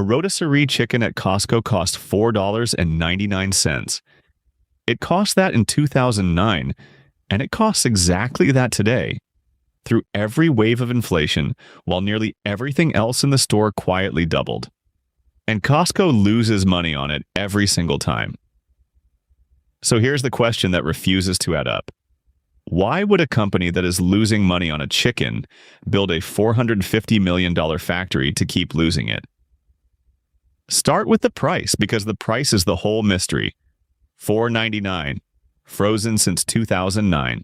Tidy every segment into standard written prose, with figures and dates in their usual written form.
A rotisserie chicken at Costco cost $4.99. It cost that in 2009, and it costs exactly that today. Through every wave of inflation, while nearly everything else in the store quietly doubled. And Costco loses money on it every single time. So here's the question that refuses to add up. Why would a company that is losing money on a chicken build a $450 million factory to keep losing it? Start with the price, because the price is the whole mystery. $4.99, frozen since 2009.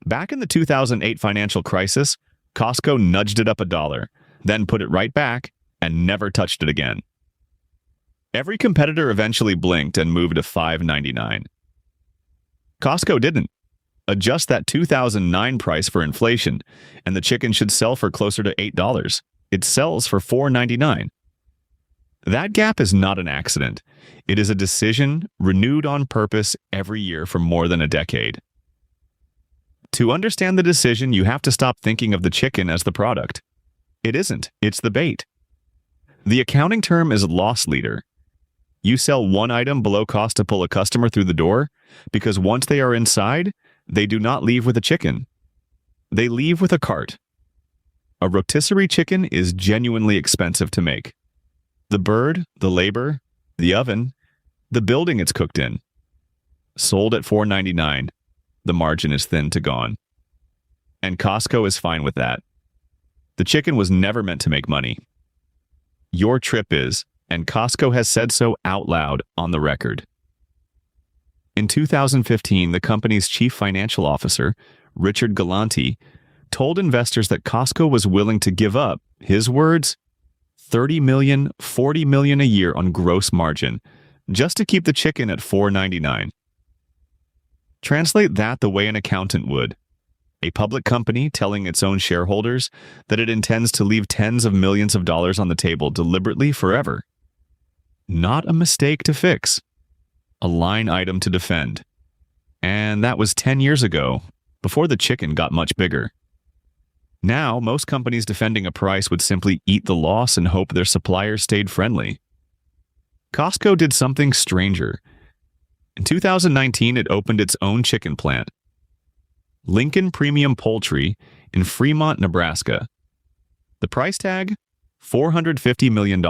Back in the 2008 financial crisis, Costco nudged it up $1, then put it right back and never touched it again. Every competitor eventually blinked and moved to $5.99. Costco didn't. Adjust that 2009 price for inflation, and the chicken should sell for closer to $8. It sells for $4.99. That gap is not an accident. It is a decision renewed on purpose every year for more than a decade. To understand the decision, you have to stop thinking of the chicken as the product. It isn't. It's the bait. The accounting term is loss leader. You sell one item below cost to pull a customer through the door, because once they are inside, they do not leave with a chicken. They leave with a cart. A rotisserie chicken is genuinely expensive to make. The bird, the labor, the oven, the building it's cooked in. Sold at $4.99, the margin is thin to gone. And Costco is fine with that. The chicken was never meant to make money. Your trip is, and Costco has said so out loud on the record. In 2015, the company's chief financial officer, Richard Galanti, told investors that Costco was willing to give up, his words, $30 million, $40 million a year on gross margin, just to keep the chicken at $4.99. Translate that the way an accountant would. A public company telling its own shareholders that it intends to leave tens of millions of dollars on the table deliberately forever. Not a mistake to fix. A line item to defend. And that was 10 years ago, before the chicken got much bigger. Now, most companies defending a price would simply eat the loss and hope their suppliers stayed friendly. Costco did something stranger. In 2019, it opened its own chicken plant, Lincoln Premium Poultry in Fremont, Nebraska. The price tag? $450 million.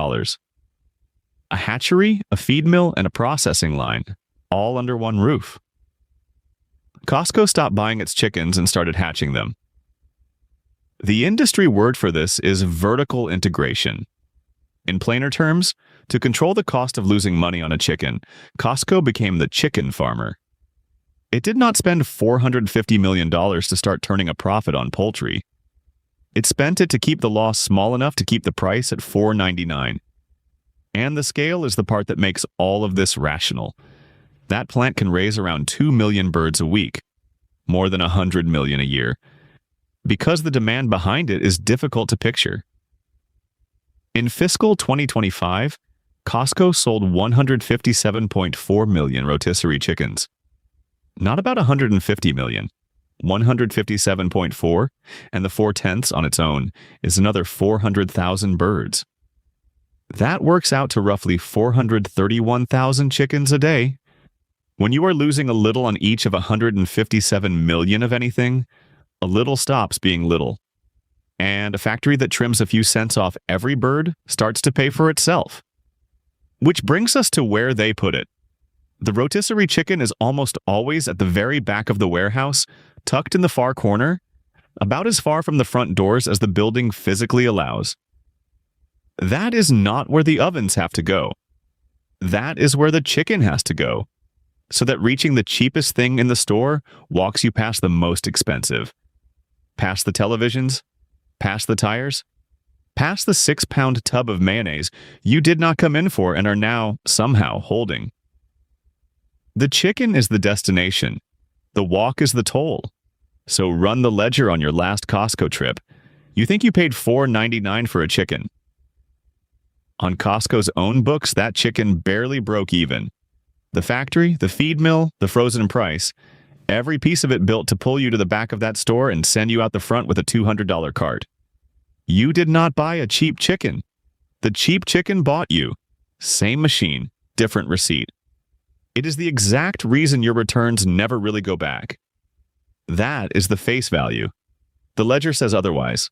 A hatchery, a feed mill, and a processing line, all under one roof. Costco stopped buying its chickens and started hatching them. The industry word for this is vertical integration. In plainer terms, to control the cost of losing money on a chicken, Costco became the chicken farmer. It did not spend $450 million to start turning a profit on poultry. It spent it to keep the loss small enough to keep the price at $4.99. And the scale is the part that makes all of this rational. That plant can raise around 2 million birds a week, more than 100 million a year, because the demand behind it is difficult to picture. In fiscal 2025, Costco sold 157.4 million rotisserie chickens. Not about 150 million. 157.4, and the 4/10 on its own is another 400,000 birds. That works out to roughly 431,000 chickens a day. When you are losing a little on each of 157 million of anything, a little stops being little. And a factory that trims a few cents off every bird starts to pay for itself. Which brings us to where they put it. The rotisserie chicken is almost always at the very back of the warehouse, tucked in the far corner, about as far from the front doors as the building physically allows. That is not where the ovens have to go. That is where the chicken has to go, so that reaching the cheapest thing in the store walks you past the most expensive. Past the televisions, past the tires, past the 6-pound tub of mayonnaise you did not come in for and are now, somehow, holding. The chicken is the destination. The walk is the toll. So run the ledger on your last Costco trip. You think you paid $4.99 for a chicken. On Costco's own books, that chicken barely broke even. The factory, the feed mill, the frozen price, every piece of it built to pull you to the back of that store and send you out the front with a $200 cart. You did not buy a cheap chicken. The cheap chicken bought you. Same machine, different receipt. It is the exact reason your returns never really go back. That is the face value. The ledger says otherwise.